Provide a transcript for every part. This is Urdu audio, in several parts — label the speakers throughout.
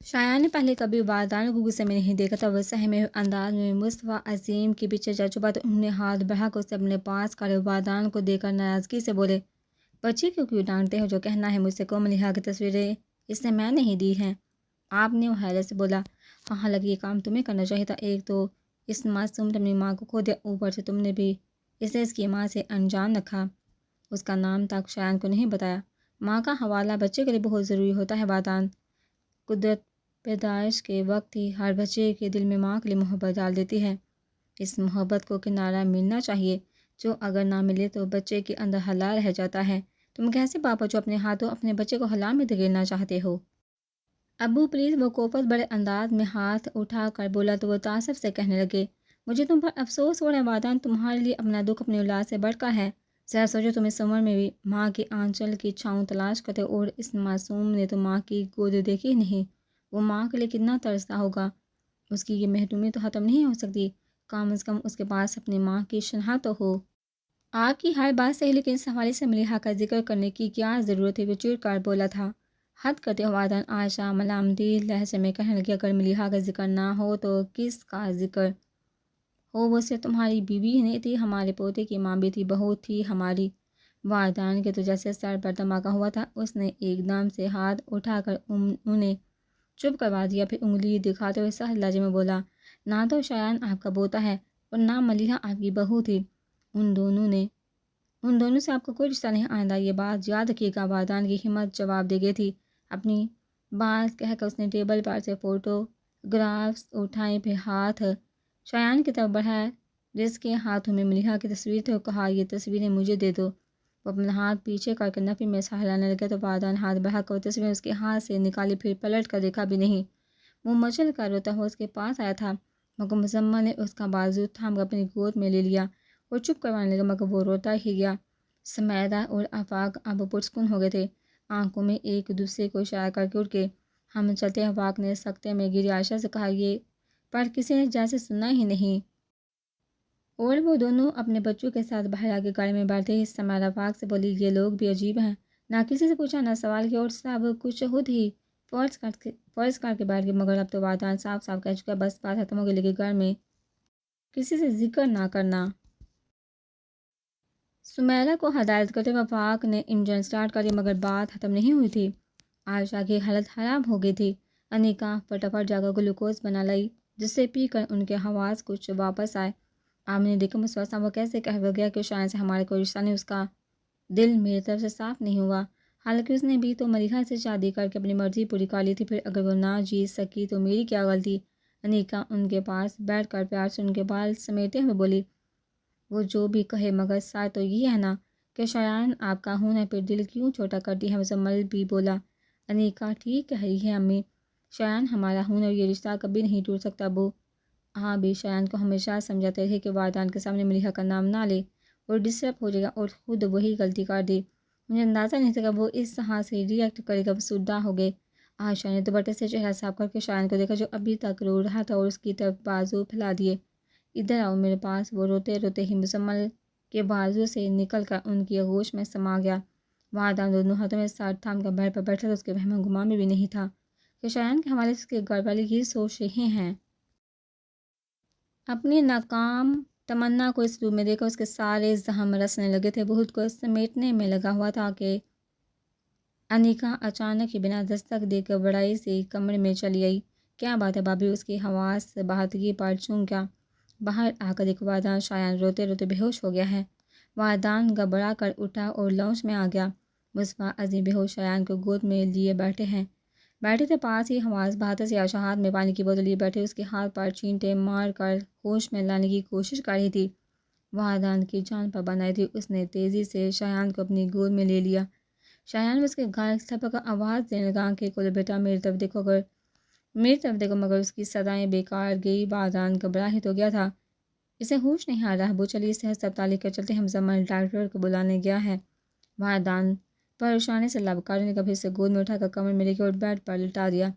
Speaker 1: شایان نے پہلے کبھی عبادان کو غصے میں نہیں دیکھا تھا۔ وہ سہمے انداز میں مصطفیٰ عظیم کے پیچھے جا چھپا تو انہوں نے ہاتھ بڑھا کر اسے اپنے پاس کھڑے عبادان کو دیکھ کر ناراضگی سے بولے، بچی کو کیوں ڈانٹتے ہو؟ جو کہنا ہے مجھ سے کو ملیحہ کی تصویریں اس نے میں نہیں دی ہیں۔ آپ نے وہ حیرت سے بولا، ہاں حالانکہ یہ کام تمہیں کرنا چاہیے تھا۔ ایک تو اس معصوم نے اپنی ماں کو کھو دیا، اوپر سے تم نے بھی اسے اس کی ماں سے انجان رکھا۔ اس کا نام تک شایان کو نہیں بتایا۔ ماں کا حوالہ بچے کے لیے بہت ضروری ہوتا ہے عبادان۔ قدرت پیدائش کے وقت ہی ہر بچے کے دل میں ماں کے لیے محبت ڈال دیتی ہے۔ اس محبت کو کنارہ ملنا چاہیے، جو اگر نہ ملے تو بچے کے اندر ہلا رہ جاتا ہے۔ تم کیسے پاپا جو اپنے ہاتھوں اپنے بچے کو ہلا میں دھکیلنا چاہتے ہو؟ ابو پلیز! وہ کوفت بڑے انداز میں ہاتھ اٹھا کر بولا تو وہ تعصب سے کہنے لگے، مجھے تم پر افسوس ہو رہا ہے عبادان، تمہارے لیے اپنا دکھ اپنی اولاد سے بڑھ کر ہے۔ ذرا سوچو، تم اس عمر میں بھی ماں کی آنچل کی چھاؤں تلاش کرتے اور اس معصوم نے تو ماں کی گود دیکھی نہیں۔ وہ ماں کے لیے کتنا ترستا ہوگا۔ اس کی یہ محرومی تو ختم نہیں ہو سکتی، کم از کم اس کے پاس اپنی ماں کی شناخت تو ہو۔ آپ کی ہر بات صحیح، لیکن اس حوالے سے ملیحہ کا ذکر کرنے کی کیا ضرورت ہے؟ وہ چڑ کر بولا تھا۔ حد کرتے ہو عبادان، عائشہ ملامتی لہجے میں کہنے لگی، اگر ملیحہ کا ذکر نہ ہو تو کس کا ذکر ہو؟ وہ صرف تمہاری بیوی ہی نہیں تھی، ہمارے پوتے کی ماں بھی تھی، بہو تھی ہماری۔ عبادان کے تو جیسے سر پر دھماکہ ہوا تھا، اس نے ایک دم سے ہاتھ اٹھا کر انہیں چپ کروا دیا، پھر انگلی دکھاتے ہوئے سخت لہجے میں بولا، نہ تو شایان آپ کا پوتا ہے اور نہ ملیحہ آپ کی بہو تھی۔ ان دونوں سے آپ کا کوئی رشتہ نہیں، آئندہ یہ بات یاد رکھیے گا۔ عبادان کی ہمت جواب دے گئی تھی۔ اپنی بات کہہ کر اس نے ٹیبل پر سے فوٹو گرافس اٹھائے، پھر ہاتھ شایان کی طرف بڑھائے جس کے ہاتھوں میں ملیحہ کی تصویر تھی، اور کہا، یہ تصویریں مجھے دے دو۔ وہ اپنا ہاتھ پیچھے کر کے نفی میں سا ہلانے لگا تو عبادان ہاتھ بڑھا کر وہ تصویریں اس کے ہاتھ سے نکالی، پھر پلٹ کر دیکھا بھی نہیں۔ وہ مچل کر روتا ہوا اس کے پاس آیا تھا، مگر مزمل نے اس کا بازو تھام کر اپنی گود میں لے لیا اور چپ کروانے لگا، مگر وہ روتا ہی گیا۔ سمیرہ اور آفاق اب پرسکون ہو گئے تھے، آنکھوں میں ایک دوسرے کو اشارہ کر کے اٹھ گئے۔ ہم چلتے ہیں۔ آفاق نے سکتے میں گری عائشہ سے کہا، یہ پر کسی نے جیسے سنا ہی نہیں۔ اور وہ دونوں اپنے بچوں کے ساتھ باہر آ کے گاڑی میں بیٹھے ہی سمیرہ آفاق سے بولی، یہ لوگ بھی عجیب ہیں، نہ کسی سے پوچھا نہ سوال کیا، اور سب کچھ خود ہی فرض کر کے بیٹھ گئے۔ مگر اب تو عبادان صاف صاف کہہ چکا، بس بات ختم ہو گئی، لیکن گھر میں کسی سے ذکر نہ کرنا۔ سمیرہ کو ہدایت کرتے ہوئے آفاق نے انجن سٹارٹ کر دیا، مگر بات ختم نہیں ہوئی تھی۔ عائشہ کی حالت خراب ہو گئی تھی۔ انیکا فٹافٹ جا کر گلوکوز بنا لائی، جس سے پی کر ان کے حواس کچھ واپس آئے۔ آپ نے دیکھا مصطفیٰ صاحب وہ کیسے کہہ گیا کہ شایان سے ہمارے کوئی رشتہ نہیں، اس کا دل میری طرف سے صاف نہیں ہوا، حالانکہ اس نے بھی تو ملیحہ سے شادی کر کے اپنی مرضی پوری کر لی تھی، پھر اگر وہ نہ جیت سکی تو میری کیا غلطی؟ انیکا ان کے پاس بیٹھ کر پیار سے ان کے بال سمیٹے ہوئے بولی، وہ جو بھی کہے مگر سچ تو یہ ہے نا کہ شایان آپ کا خون ہے، پھر دل کیوں چھوٹا کرتی ہے؟ مزمل بھی بولا، انیکا ٹھیک کہہ رہی ہے امی، شایان ہمارا خون ہے اور یہ رشتہ کبھی نہیں ٹوٹ سکتا۔ ابو آپ بھی شایان کو ہمیشہ سمجھاتے تھے کہ عبادان کے سامنے ملیحہ کا نام نہ لے اور ڈسٹرب ہو جائے گا، اور خود وہی غلطی کر دی۔ مجھے اندازہ نہیں تھا کہ وہ اس طرح سے ری ایکٹ کرے گا۔ سودہ ہو گئے۔ عائشہ نے دوپٹے سے چہرہ صاف کر کے شایان کو دیکھا، جو ابھی تک رو رہا تھا، اور اس کی طرف بازو پھیلا دیے، ادھر آؤ میرے پاس۔ وہ روتے روتے ہی مزمل کے بازو سے نکل کر ان کی آغوش میں سما گیا۔ عبادان دونوں ہاتھوں میں سر تھام کر بیڈ پر بیٹھا تھا، اس کے وہم و گمان میں بھی نہیں تھا کہ شایان کے حوالے سے اس کے گھر والے یہ سوچ رہے ہیں۔ اپنی ناکام تمنا کو اس روم میں دیکھ کر اس کے سارے زخم رسنے لگے تھے، وہ خود کو سمیٹنے میں لگا ہوا تھا کہ انیکا اچانک ہی بنا دستک دے کر بڑائی سے کمرے میں چلی آئی۔ کیا بات ہے بھابھی؟ اس کی حواس بہتگی پر چونک گیا۔ باہر آ کر دیکھو عبادان شایان روتے روتے بے ہوش ہو گیا ہے۔ عبادان گھبرا کر اٹھا اور لاؤنج میں آ گیا۔ مصطفیٰ عظیم بے ہوش شایان کو گود میں لیے بیٹھے تھے پاس ہی، حواس بہتر سے عائشہ ہاتھ میں پانی کی بوتل لیے بیٹھے اس کے ہاتھ پر چھینٹے مار کر ہوش میں لانے کی کوشش کر رہی تھی۔ عبادان کی جان پر بن آئی تھی، اس نے تیزی سے شایان کو اپنی گود میں لے لیا۔ شایان اس کے گال تھپک کر آواز دینے لگا کہ کھولو بیٹا، میری طرف دیکھو، مگر اس کی صدائیں بیکار گئی۔ عبادان گھبرا ہی تو گیا تھا، اسے ہوش نہیں آ رہا۔ ابو چلیے اسے ہسپتال لے کر چلتے ہیں، مزمل ڈاکٹر کو بلانے گیا ہے۔ عبادان پریشانی سے لب کرنے کا، پھر اسے گود میں اٹھا کر کمرے میں لے کے اور بیڈ پر لٹا دیا۔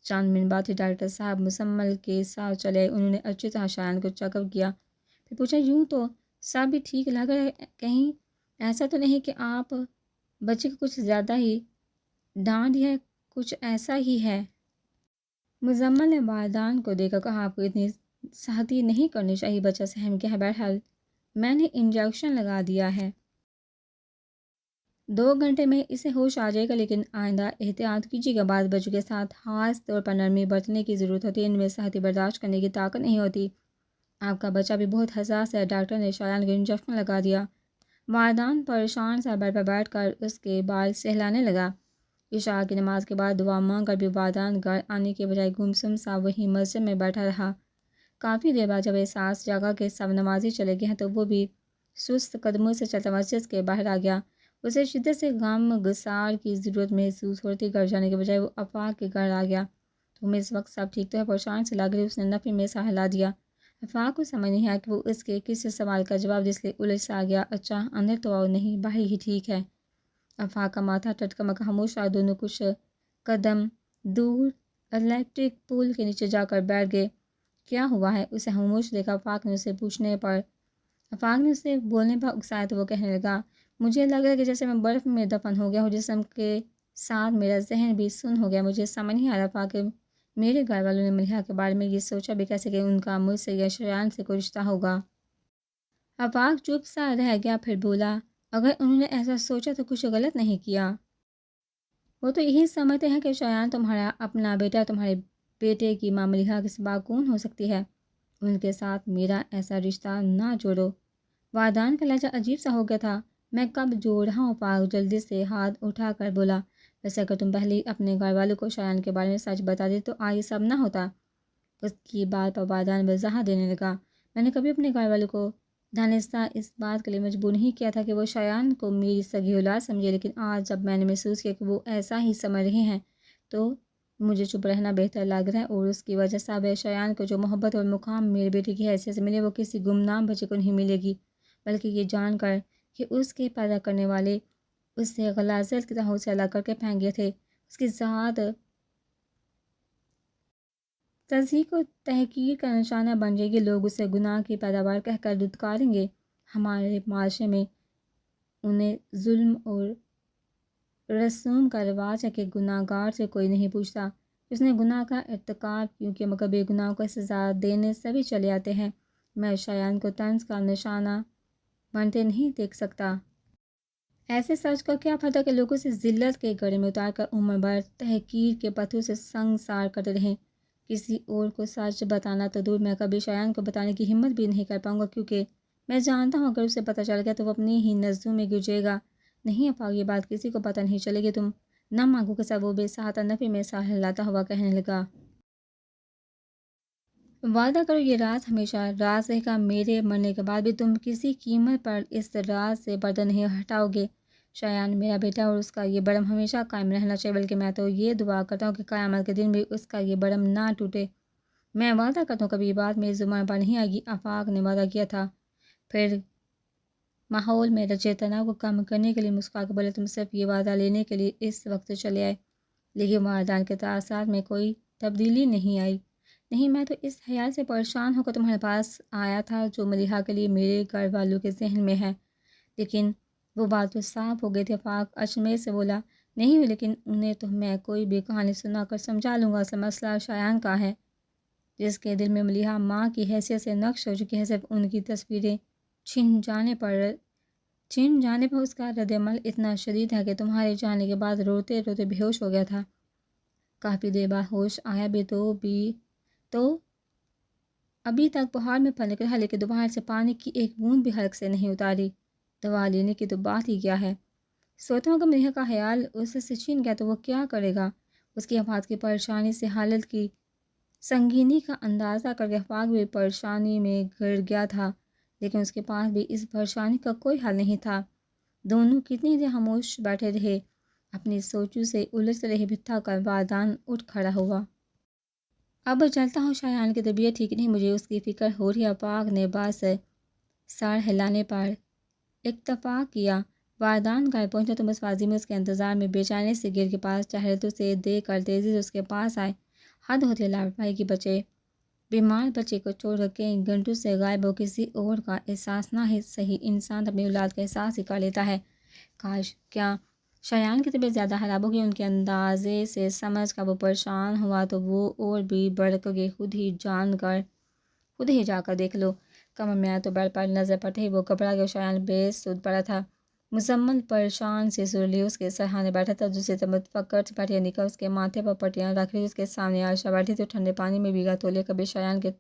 Speaker 1: چند منٹ بعد ہی ڈاکٹر صاحب مزمل کے ساتھ چلے آئے۔ انہوں نے اچھی طرح شایان کو چیک اپ کیا، پھر پوچھا، یوں تو سب بھی ٹھیک لگ رہا ہے، کہیں ایسا تو نہیں کہ آپ بچے کو کچھ زیادہ ہی ڈانٹ دیا ہے؟ کچھ ایسا ہی ہے؟ مزمل نے والدان کو دیکھ کر کہا آپ کو اتنی سختی نہیں کرنی چاہیے، بچہ سہم گیا ہے، بہرحال میں نے انجیکشن لگا دیا ہے، 2 گھنٹے میں اسے ہوش آ جائے گا، لیکن آئندہ احتیاط کیجیے گا۔ بعض بچوں کے ساتھ خاص طور پر نرمی برتنے کی ضرورت ہوتی ہے، ان میں سختی برداشت کرنے کی طاقت نہیں ہوتی۔ آپ کا بچہ بھی بہت حساس ہے۔ ڈاکٹر نے شایان کو انجیکشن لگا دیا۔ والدان پریشان سا بیڈ پر بیٹھ کر اس کے بال سہلانے لگا۔ عشاء کی نماز کے بعد دعا مانگ کر بھی والدان گھر آنے کے بجائے گمسم سا وہیں مسجد میں بیٹھا رہا۔ کافی دیر بعد جب احساس جاگا کہ سب نمازی چلے گئے ہیں تو وہ بھی سست قدموں سے چلتا مسجد کے باہر آ گیا۔ اسے شدت سے غم گسار کی ضرورت محسوس ہوتی، گھر جانے کے بجائے وہ آفاق کے گھر آ گیا۔ تم اس وقت سب ٹھیک تو ہے؟ پریشان سے لگ رہی اس نے نفی میں سا ہلا دیا۔ آفاق کو سمجھ نہیں آیا کہ وہ اس کے کس سوال کا جواب دے، اس لیے الجھ سا آ گیا۔ اچھا اندر تو آؤ۔ نہیں، باہر ہی ٹھیک ہے۔ آفاق کا ماتھا ٹٹکا مکا خاموش رہا۔ دونوں کچھ قدم دور الیکٹرک پول کے نیچے جا کر بیٹھ گئے۔ کیا ہوا ہے؟ اسے خاموش دیکھا آفاق نے اسے بولنے پر اکسایا تو وہ کہنے لگا، مجھے لگ رہا ہے کہ جیسے میں برف میں دفن ہو گیا ہوں، جسم کے ساتھ میرا ذہن بھی سن ہو گیا۔ مجھے سمجھ نہیں آ رہا آفاق کہ میرے گھر والوں نے ملیحہ کے بارے میں یہ سوچا بھی کیسے کہ ان کا مجھ سے یا شایان سے کوئی رشتہ ہوگا۔ آفاق چپ سا رہ گیا، پھر بولا، اگر انہوں نے ایسا سوچا تو کچھ غلط نہیں کیا۔ وہ تو یہی سمجھتے ہیں کہ شایان تمہارا اپنا بیٹا، تمہارے بیٹے کی ماں ملیحہ کے سوا کون ہو سکتی ہے؟ ان کے ساتھ میرا ایسا رشتہ نہ جوڑو۔ والدان کا لہجہ عجیب سا ہو گیا تھا۔ میں کب جوڑ رہا ہوں؟ آفاق جلدی سے ہاتھ اٹھا کر بولا، ویسے اگر تم پہلے اپنے گھر والوں کو شایان کے بارے میں سچ بتا دی تو آج یہ سب نہ ہوتا۔ اس کی بات پر والدان وضاحت دینے لگا، میں نے کبھی اپنے گھر والوں کو دانستہ اس بات کے لیے مجبور نہیں کیا تھا کہ وہ شایان کو میری سگی اولاد سمجھے، لیکن آج جب میں نے محسوس کیا کہ وہ ایسا ہی سمجھ رہے ہیں تو مجھے چپ رہنا بہتر لگ رہا ہے، اور اس کی وجہ سے اب شایان کو جو محبت اور مقام میرے بیٹے کی حیثیت سے ملے وہ کسی گمنام بچے کو نہیں ملے گی، بلکہ یہ جان کر کہ اس کے پیدا کرنے والے اس سے غلاظت کی طرح اسے الگ کر کے پھینک گئے تھے، اس کی ذات تضحیک و تحقیر کا نشانہ بن جائے گی۔ لوگ اسے گناہ کی پیداوار کہہ کر دھتکاریں گے۔ ہمارے معاشرے میں انہیں ظلم اور رسوم کا رواج ہے کہ گناہ گار سے کوئی نہیں پوچھتا اس نے گناہ کا ارتکاب کیونکہ مگر بے گناہوں کو سزا دینے سبھی چلے آتے ہیں۔ میں شایان کو طنز کا نشانہ بنتے نہیں دیکھ سکتا۔ ایسے سچ کا کیا پتہ کہ لوگ اسے ذلت کے گڑھے میں اتار کر عمر بھر تحقیر کے پتھروں سے سنگسار کرتے رہیں۔ کسی اور کو سچ بتانا تو دور، میں کبھی شایان کو بتانے کی ہمت بھی نہیں کر پاؤں گا، کیونکہ میں جانتا ہوں اگر اسے پتہ چل گیا تو وہ اپنی ہی نظروں میں گر جائے گا۔ نہیں آفاق، یہ بات کسی کو پتہ نہیں چلے گی۔ تم نہ مانگو کے ساتھ وہ بے ساختہ نفی میں سا ہلاتا ہوا کہنے لگا، وعدہ کرو یہ راز ہمیشہ راز رہے گا، میرے مرنے کے بعد بھی تم کسی قیمت پر اس راز سے پردہ نہیں ہٹاؤ گے۔ شایان میرا بیٹا اور اس کا یہ برم ہمیشہ قائم رہنا چاہیے، بلکہ میں تو یہ دعا کرتا ہوں کہ قیامت کے دن بھی اس کا یہ برم نہ ٹوٹے۔ میں وعدہ کرتا ہوں کبھی یہ بات میری زبان پر نہیں آئے گی۔ آفاق نے وعدہ کیا تھا۔ پھر ماحول میں رچے تناؤ کو کم کرنے کے لیے مسکرا کے بولے، تم صرف یہ وعدہ لینے کے لیے اس وقت چلے آئے، لیکن والدان کے تاثرات میں کوئی تبدیلی نہیں آئی۔ نہیں، میں تو اس خیال سے پریشان ہو کر تمہارے پاس آیا تھا جو ملیحہ کے لیے میرے گھر والوں کے ذہن میں ہے۔ لیکن وہ بات تو صاف ہو گئی تھی۔ آفاق اچنبھے سے بولا، نہیں ہوئی، لیکن انہیں تو میں کوئی بھی کہانی سنا کر سمجھا لوں گا۔ اصل مسئلہ شایان کا ہے، جس کے دل میں ملیحہ ماں کی حیثیت سے نقش ہو چکی ہے۔ صرف ان کی تصویریں چھن جانے پر اس کا رد عمل اتنا شدید ہے کہ تمہارے جانے کے بعد روتے روتے بے ہوش ہو گیا تھا۔ کافی دیر بعد ہوش آیا بھی تو ابھی تک بہار میں پھلک رہا، لیکن دوبارہ سے پانی کی ایک بوند بھی حلق سے نہیں اتاری۔ دوا لینے کی تو بات ہی کیا ہے۔ سوتا ہوں کہ ملیحہ کا خیال اس سے چھین گیا تو وہ کیا کرے گا۔ اس کی آفات کی پریشانی سے حالت کی سنگینی کا اندازہ کر کے آفاق بھی پریشانی میں گر گیا تھا، لیکن اس کے پاس بھی اس پریشانی کا کوئی حل نہیں تھا۔ دونوں کتنی دیر خاموش بیٹھے رہے، اپنی سوچوں سے الجھتے رہے۔ بھی تھک کر والدان اٹھ کھڑا ہوا، اب چلتا ہوں، شایان کی طبیعت ٹھیک نہیں، مجھے اس کی فکر ہو رہی ہے۔ آفاق نے بس سر ہلانے پر اتفاق کیا۔ والدان گھر پہنچے تو بس بازی میں اس کے انتظار میں بے چینی سے گیٹ کے پاس چہرے تو اسے دیکھ کر تیزی سے اس کے پاس آئے۔ حد ہوتی ہے لاپرواہی کی، بیمار بچے کو چھوڑ کر کئی گھنٹوں سے غائب ہو کسی اور کا احساس نہ ہی صحیح، انسان اپنی اولاد کا احساس ہی کر لیتا ہے۔ کاش کیا شایان کی طبیعت زیادہ خراب ہو گئی، ان کے اندازے سے سمجھ کر وہ پریشان ہوا تو وہ اور بھی بڑک گئی، خود ہی جا کر دیکھ لو۔ کمر میں آیا تو بیڈ پر نظر پڑتے ہی وہ گھبرا گیا، شایان بے سود پڑا تھا۔ مزمل پریشان سے سر لیے اس کے سرہانے بیٹھا تھا، دوسری طرف متفکر سے بیٹھی انیکا اس کے ماتھے پر پٹیاں رکھ رہی، اس کے سامنے عائشہ بیٹھی تھی ٹھنڈے پانی میں بھیگا تولیہ کبھی شایان کے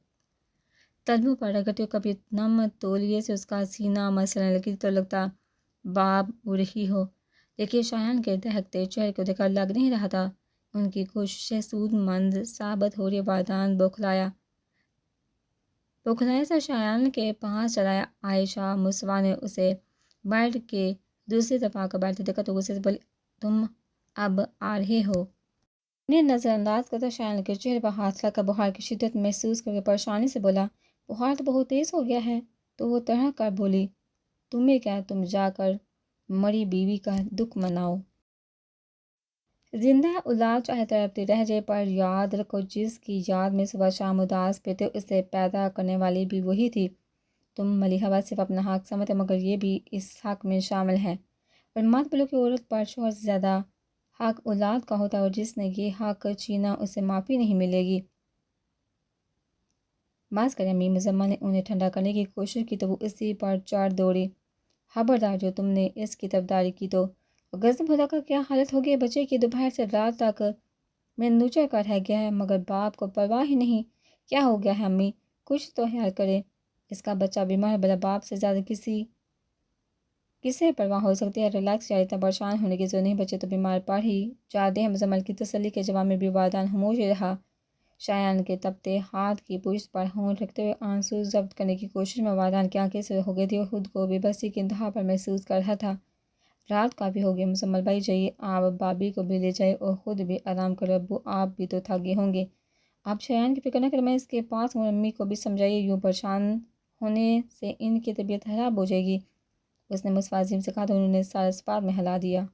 Speaker 1: تلوؤں پر رگڑتی، کبھی نم تولیے سے اس کا سینہ مسلنے لگی تو لگتا باب رہی ہو، لیکن شایان کے دہکتے چہرے کو دیکھ کر لگ نہیں رہا تھا ان کی کوششیں سود مند ثابت ہو رہی۔ وردان بوکھلایا سا شایان کے پاس چلایا۔ عائشہ مسوا نے اسے بیڈ کے دوسری طرف آ کر بیٹھتے دیکھا تو غصے سے بولی، تم اب آ رہے ہو؟ انہیں نظر انداز کرتا شایان کے چہرے پر ہاتھ رکھ کر بخار کی شدت محسوس کر کے پریشانی سے بولا، بخار تو بہت تیز ہو گیا ہے۔ تو وہ طرح کر بولی، تمہیں کیا، تم جا کر مری بیوی کا دکھ مناؤ۔ زندہ اولاد چاہے تڑپتی رہ جائے، پر یاد رکھو جس کی یاد میں صبح شام اداس پھرتے اسے پیدا کرنے والی بھی وہی تھی۔ تم ملیحہ بات صرف اپنا حق سمجھتے مگر یہ بھی اس حق میں شامل ہے، اور مت بولو کہ عورت پر شوہر سے زیادہ حق اولاد کا ہوتا ہے، اور جس نے یہ حق چھینا اسے معافی نہیں ملے گی۔ بس کریں امی، مزمل نے انہیں ٹھنڈا کرنے کی کوشش کی تو وہ اسی پر چڑھ دوڑی، خبردار جو تم نے اس کی طرفداری کی تو غضب خدا کا کیا حالت ہوگی بچے کی، دوپہر سے رات تک میں نوچر کر رہ گیا ہے مگر باپ کو پرواہ ہی نہیں۔ کیا ہو گیا ہے امی، کچھ تو خیال کرے، اس کا بچہ بیمار ہے، بلا باپ سے زیادہ کسے پرواہ ہو سکتی ہے۔ ریلیکس یار، اتنا پریشان ہونے کی ضرورت نہیں، بچے تو بیمار پڑ ہی جاتے ہیں۔ مزمل کی تسلی کے جواب میں بھی وردان خاموش ہی رہا، شایان کے تپتے ہاتھ کی پشت پر ہونٹ رکھتے ہوئے آنسو ضبط کرنے کی کوشش میں وردان کی آنکھیں سرخ ہو گئی تھی اور خود کو بے بسی کی انتہا پر محسوس کر رہا تھا۔ رات کافی ہو گئی، مزمل بھائی جائیے، آپ بابی کو بھی لے جائے اور خود بھی آرام کرے، ابو آپ بھی تو تھک گئے ہوں گے۔ آپ شایان کی فکر نہ کریں، میں اس کے پاس ہوں، امی کو بھی سمجھائیے، یوں پریشان ہونے سے ان کی طبیعت خراب ہو جائے گی۔ اس نے مسوا عظیم سے کہا تو انہوں نے سر اسپات میں ہلا دیا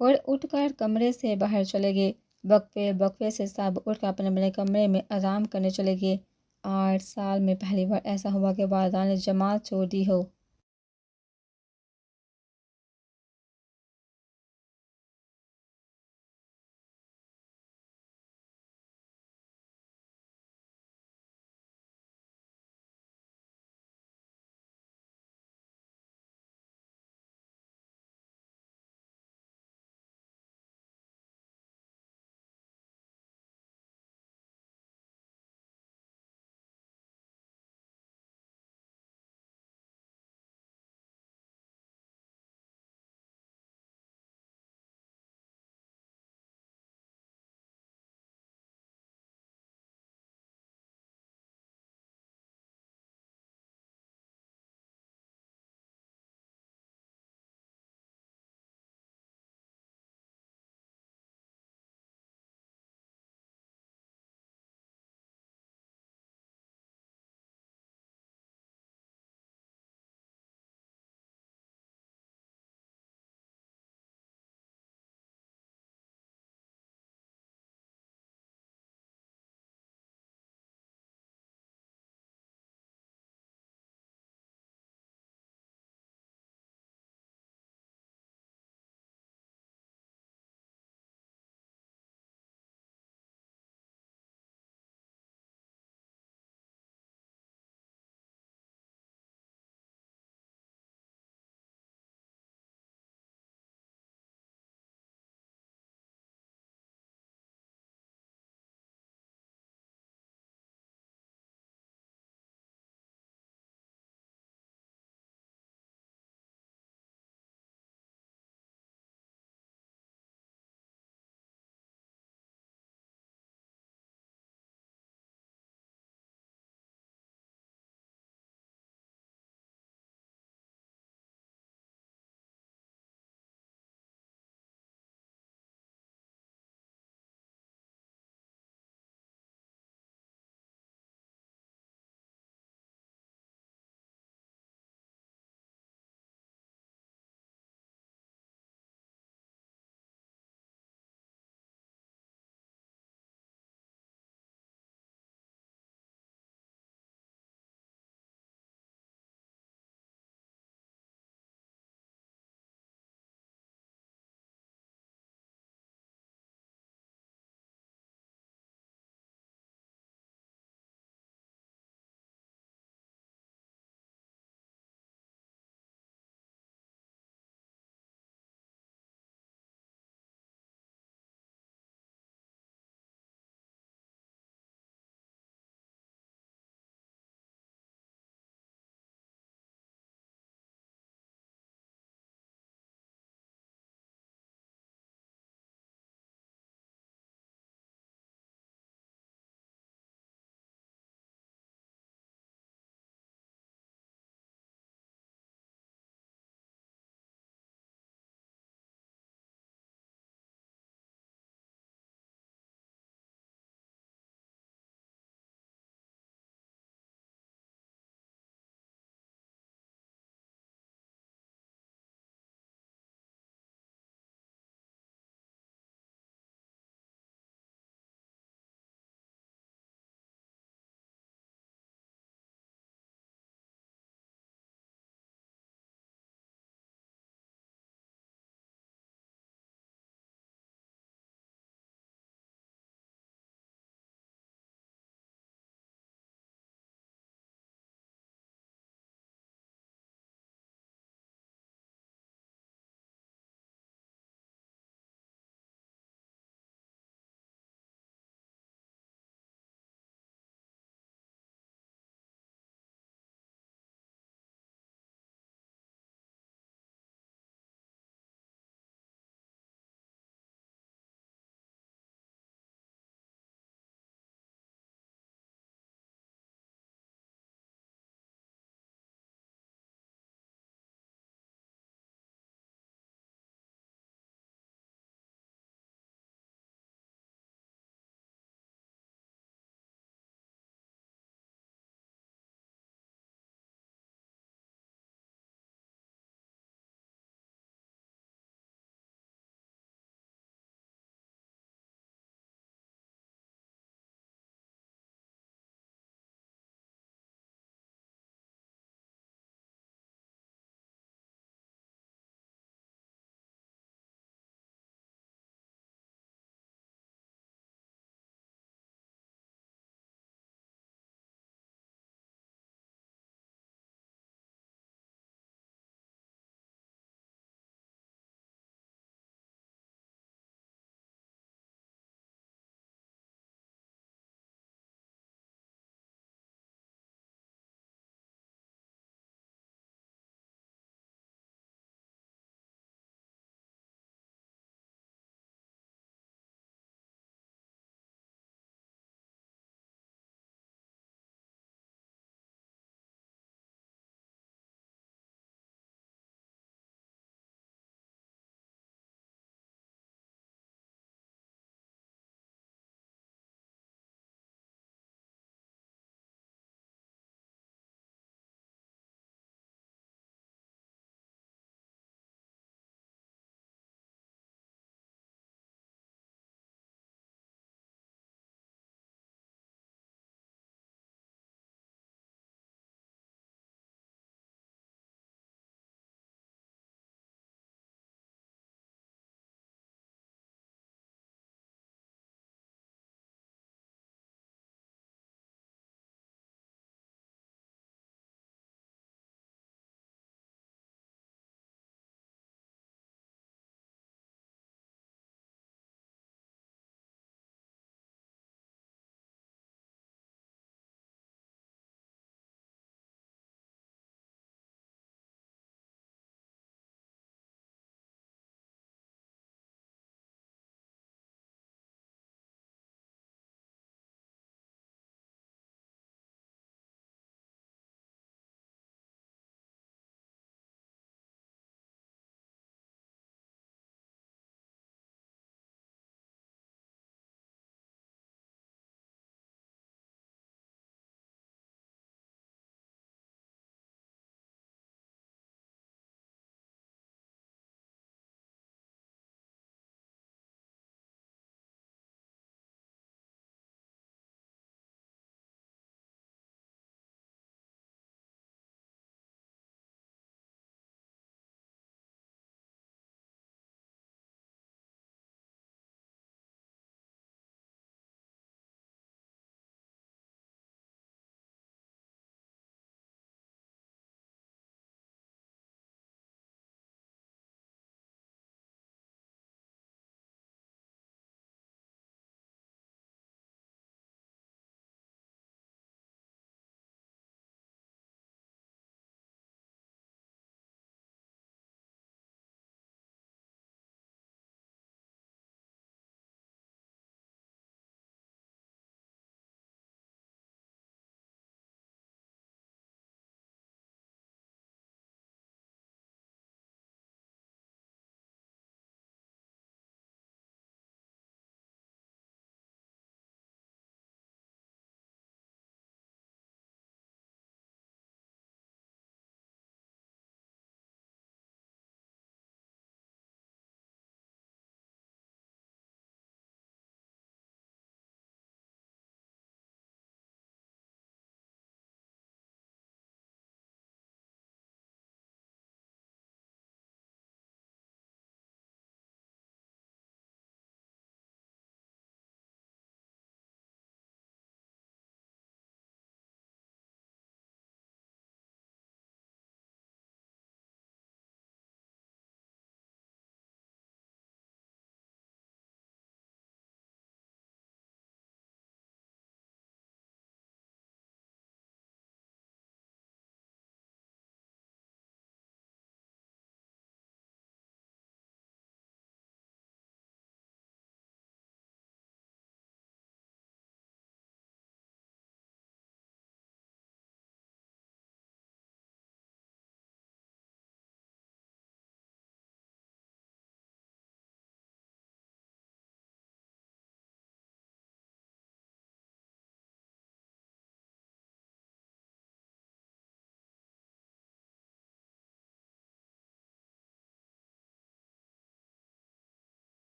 Speaker 1: اور اٹھ کر کمرے سے باہر چلے گئے۔ وقفے سے سب اٹھ کر اپنے اپنے کمرے میں آرام کرنے چلے گئے۔ 8 سال میں پہلی بار ایسا ہوا کہ وردان نے جماعت چھوڑ دی ہو۔